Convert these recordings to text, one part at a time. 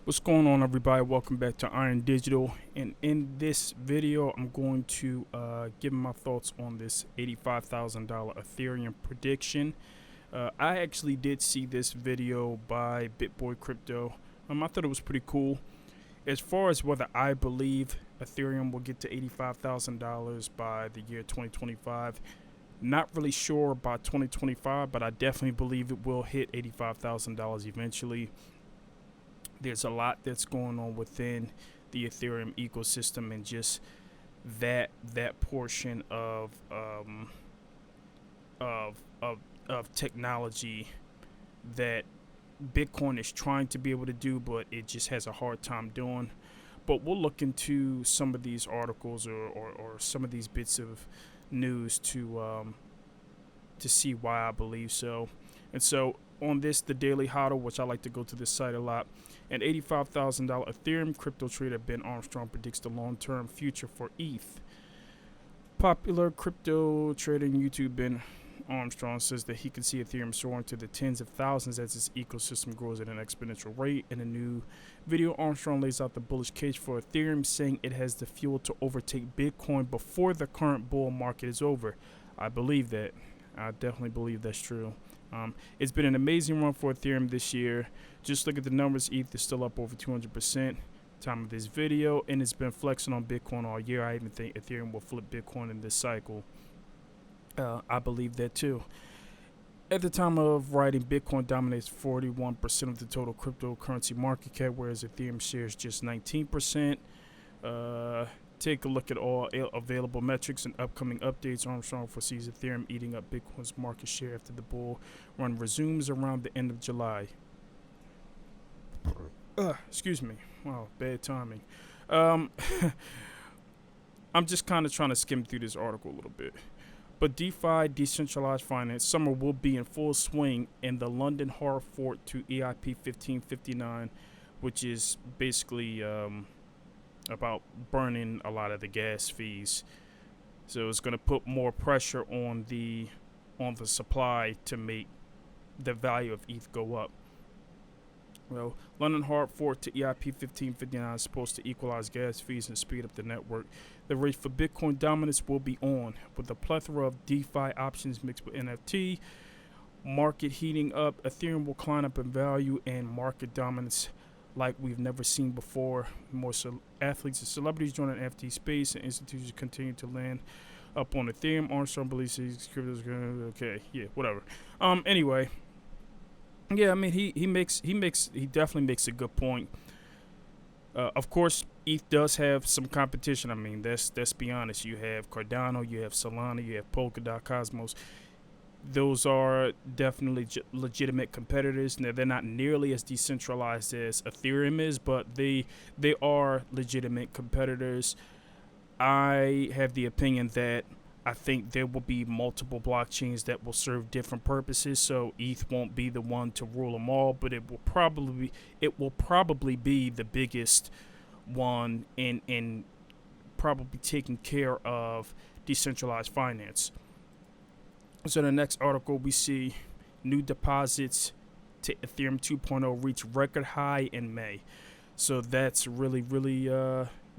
What's going on, everybody? Welcome back to Iron Digital, and in this video I'm going to give my thoughts on this $85,000 Ethereum prediction. I actually did see this video by BitBoy Crypto. I thought it was pretty cool. As far as whether I believe Ethereum will get to $85,000 by the year 2025, not really sure by 2025, but I definitely believe it will hit $85,000 eventually. There's a lot that's going on within the Ethereum ecosystem, and just that portion of technology that Bitcoin is trying to be able to do, but it just has a hard time doing. But we'll look into some of these articles or some of these bits of news to see why I believe so. And so on this, the Daily Hodl, which I like to go to this site a lot, an $85,000 Ethereum crypto trader Ben Armstrong predicts the long-term future for ETH. Popular crypto trader on YouTube Ben Armstrong says that he can see Ethereum soaring to the tens of thousands as its ecosystem grows at an exponential rate. In a new video, Armstrong lays out the bullish case for Ethereum, saying it has the fuel to overtake Bitcoin before the current bull market is over. I believe that. I definitely believe that's true. It's been an amazing run for Ethereum this year. Just look at the numbers. ETH is still up over 200% time of this video, and it's been flexing on Bitcoin all year. I even think Ethereum will flip Bitcoin in this cycle. I believe that too. At the time of writing, Bitcoin dominates 41% of the total cryptocurrency market cap, whereas Ethereum shares just 19%. Take a look at all available metrics and upcoming updates. Armstrong foresees Ethereum eating up Bitcoin's market share after the bull run resumes around the end of July. Excuse me. Wow, bad timing. I'm just kind of trying to skim through this article a little bit. But DeFi, decentralized finance, summer will be in full swing, and the London hard fork to EIP 1559, which is basically about burning a lot of the gas fees. So it's going to put more pressure on the supply to make the value of ETH go up. Well, London hard fork to EIP 1559 is supposed to equalize gas fees and speed up the network. The race for Bitcoin dominance will be on, with a plethora of DeFi options mixed with NFT. Market heating up, Ethereum will climb up in value and market dominance like we've never seen before. More athletes and celebrities join an NFT space, and institutions continue to land up on Ethereum. Armstrong believes he's okay, yeah, whatever. Anyway, yeah, I mean he definitely makes a good point. Of course, ETH does have some competition. I mean, let's be honest. You have Cardano, you have Solana, you have Polkadot, Cosmos. Those are definitely legitimate competitors. Now, they're not nearly as decentralized as Ethereum is, but they are legitimate competitors. I have the opinion that I think there will be multiple blockchains that will serve different purposes. So ETH won't be the one to rule them all, but it will probably be the biggest one in probably taking care of decentralized finance. So the next article, we see new deposits to Ethereum 2.0 reach record high in May. So that's really big.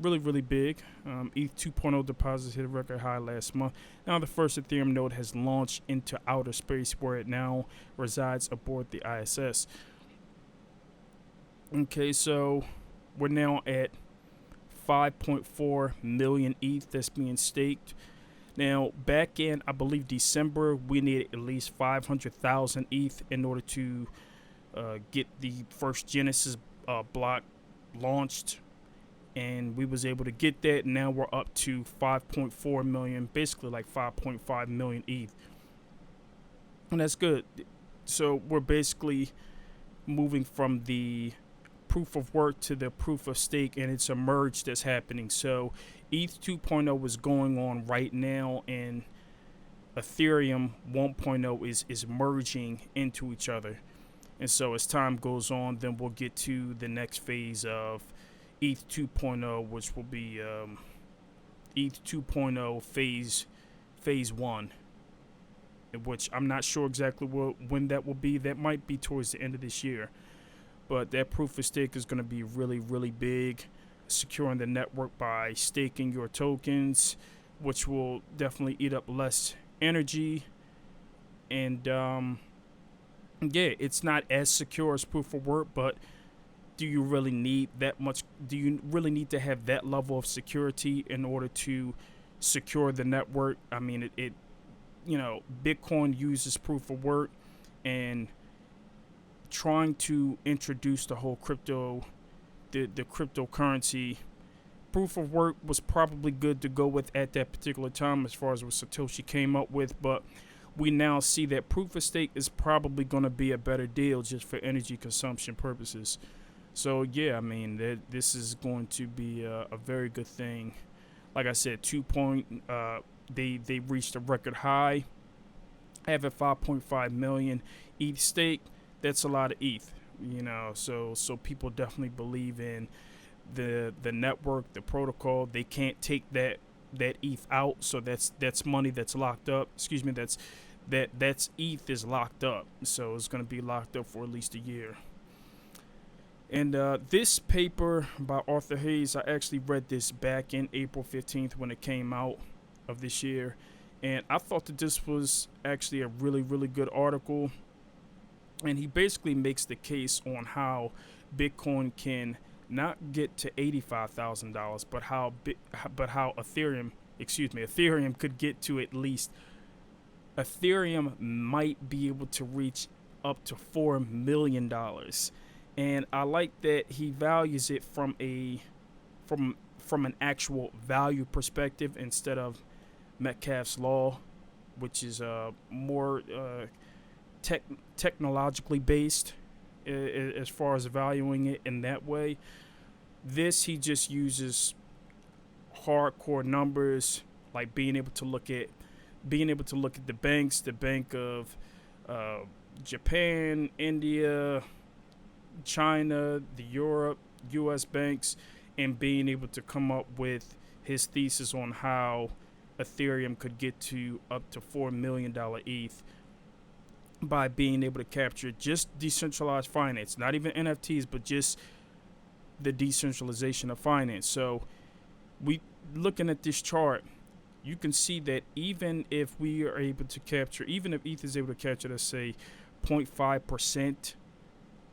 ETH 2.0 deposits hit a record high last month. Now the first Ethereum node has launched into outer space, where it now resides aboard the ISS. Okay, so we're now at 5.4 million ETH that's being staked. Now, back in, I believe, December, we needed at least 500,000 ETH in order to get the first Genesis block launched. And we was able to get that. Now we're up to 5.4 million, basically like 5.5 million ETH. And that's good. So we're basically moving from the proof of work to the proof of stake, and it's a merge that's happening. So ETH 2.0 is going on right now, and Ethereum 1.0 is merging into each other. And so as time goes on, then we'll get to the next phase of ETH 2.0, which will be ETH 2.0 phase 1, which I'm not sure exactly when that will be. That might be towards the end of this year. but that proof of stake is going to be really, really big, securing the network by staking your tokens, which will definitely eat up less energy. And yeah, it's not as secure as proof of work, but do you really need that much? Do you really need to have that level of security in order to secure the network? I mean, it Bitcoin uses proof of work, and trying to introduce the whole the cryptocurrency, proof of work was probably good to go with at that particular time as far as what Satoshi came up with, but we now see that proof of stake is probably going to be a better deal just for energy consumption purposes. So yeah, I mean, this is going to be a very good thing. Like I said, they reached a record high, having 5.5 million ETH stake. That's a lot of ETH, So people definitely believe in the network, the protocol. They can't take that ETH out, so that's money that's locked up. Excuse me, that's ETH is locked up, so it's going to be locked up for at least a year. And this paper by Arthur Hayes, I actually read this back in April 15th when it came out of this year. And I thought that this was actually a really, really good article. And he basically makes the case on how Bitcoin can not get to $85,000, but how Ethereum could get to at least. Ethereum might be able to reach up to $4 million. And I like that he values it from an actual value perspective instead of Metcalfe's law, which is more technologically based as far as valuing it in that way. This, he just uses hardcore numbers, like being able to look at the banks, the Bank of Japan, India, China, the U.S. banks, and being able to come up with his thesis on how Ethereum could get to up to $4 million ETH by being able to capture just decentralized finance, not even NFTs, but just the decentralization of finance. So we looking at this chart, you can see that even if ETH is able to capture, let's say, 0.5%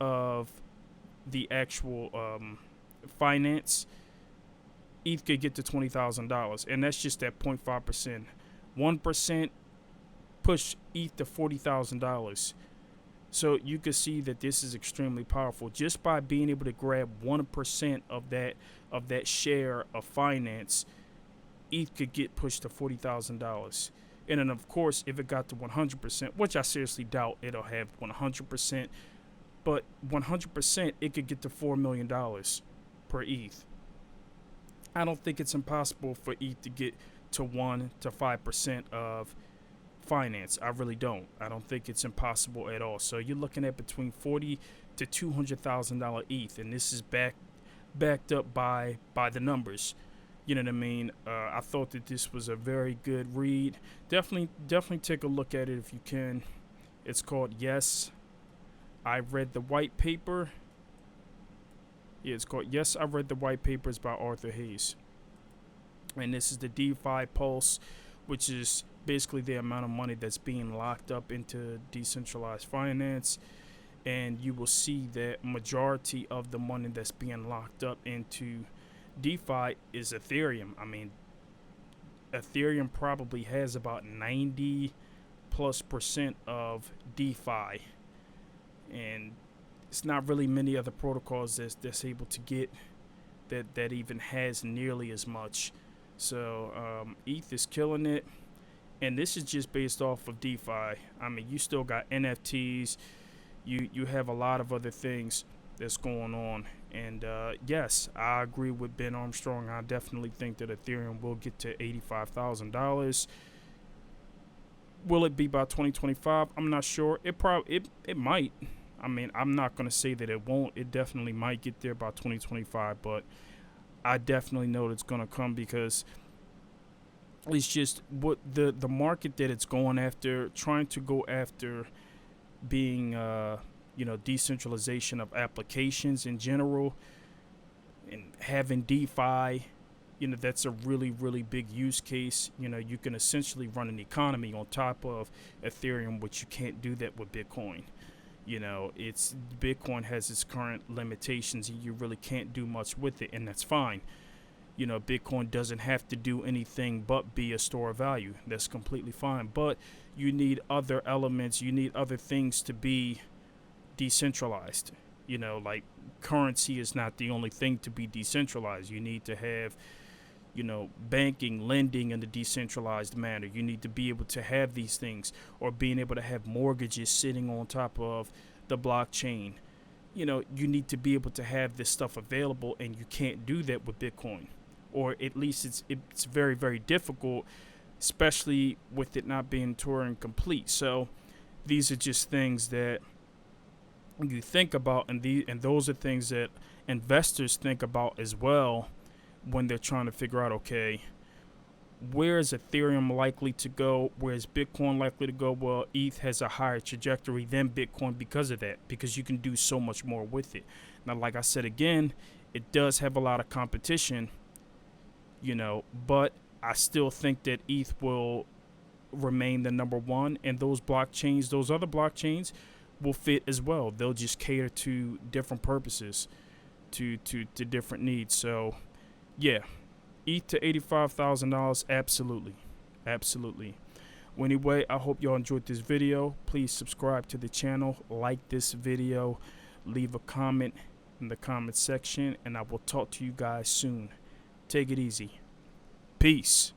of the actual finance, ETH could get to $20,000, and that's just at 0.5%. 1% push ETH to $40,000. So you can see that this is extremely powerful just by being able to grab 1% of that share of finance. ETH could get pushed to $40,000. And then, of course, if it got to 100%, which I seriously doubt it'll have 100%, but 100%, it could get to $4 million per ETH. I don't think it's impossible for ETH to get to 1 to 5% of finance. I really don't. I don't think it's impossible at all. So you're looking at between $40,000 to $200,000 ETH, and this is backed up by the numbers. You know what I mean? I thought that this was a very good read. Definitely take a look at it if you can. It's called Yes, I Read the White Paper. Yeah, it's called Yes, I Read the White Paper. It's by Arthur Hayes. And this is the DeFi Pulse, which is basically the amount of money that's being locked up into decentralized finance. And you will see that majority of the money that's being locked up into DeFi is Ethereum. I mean, Ethereum probably has about 90+% of DeFi, and it's not really many other protocols that's able to get that even has nearly as much. So ETH is killing it, and this is just based off of DeFi. I mean, you still got NFTs, you have a lot of other things that's going on. And yes, I agree with Ben Armstrong. I definitely think that Ethereum will get to $85,000. Will it be by 2025? I'm not sure. It might. I mean, I'm not going to say that it won't. It definitely might get there by 2025, but I definitely know it's going to come because it's just what the market that it's going after, trying to go after being decentralization of applications in general, and having DeFi, that's a really, really big use case. You can essentially run an economy on top of Ethereum, which you can't do that with Bitcoin. It's Bitcoin has its current limitations, and you really can't do much with it, and that's fine. Bitcoin doesn't have to do anything but be a store of value. That's completely fine. But you need other elements, you need other things to be decentralized. Like currency is not the only thing to be decentralized. You need to have, banking, lending in a decentralized manner. You need to be able to have these things, or being able to have mortgages sitting on top of the blockchain. You need to be able to have this stuff available, and you can't do that with Bitcoin. Or at least it's very, very difficult, especially with it not being Turing complete. So these are just things that you think about, and those are things that investors think about as well when they're trying to figure out, okay, where is Ethereum likely to go? Where is Bitcoin likely to go? Well, ETH has a higher trajectory than Bitcoin because of that, because you can do so much more with it. Now, like I said again, it does have a lot of competition, but I still think that ETH will remain the number one, and those other blockchains will fit as well. They'll just cater to different purposes, to different needs. So yeah, ETH to $85,000, absolutely. Well, anyway, I hope y'all enjoyed this video. Please subscribe to the channel, like this video, leave a comment in the comment section, and I will talk to you guys soon. Take it easy. Peace.